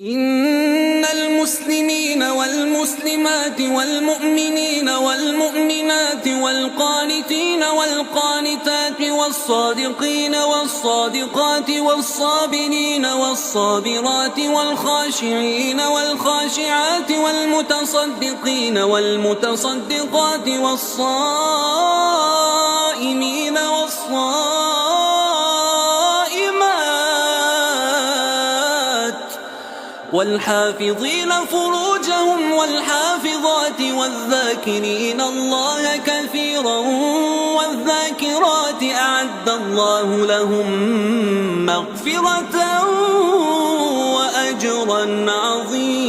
إن المسلمين والمسلمات والمؤمنين والمؤمنات والقانتين والقانتات والصادقين والصادقات والصابرين والصابرات والخاشعين والخاشعات والمتصدقين والمتصدقات والصائمين والحافظين فروجهم والحافظات والذاكرين الله كثيرا والذاكرات أعد الله لهم مغفرة وأجرا عظيما.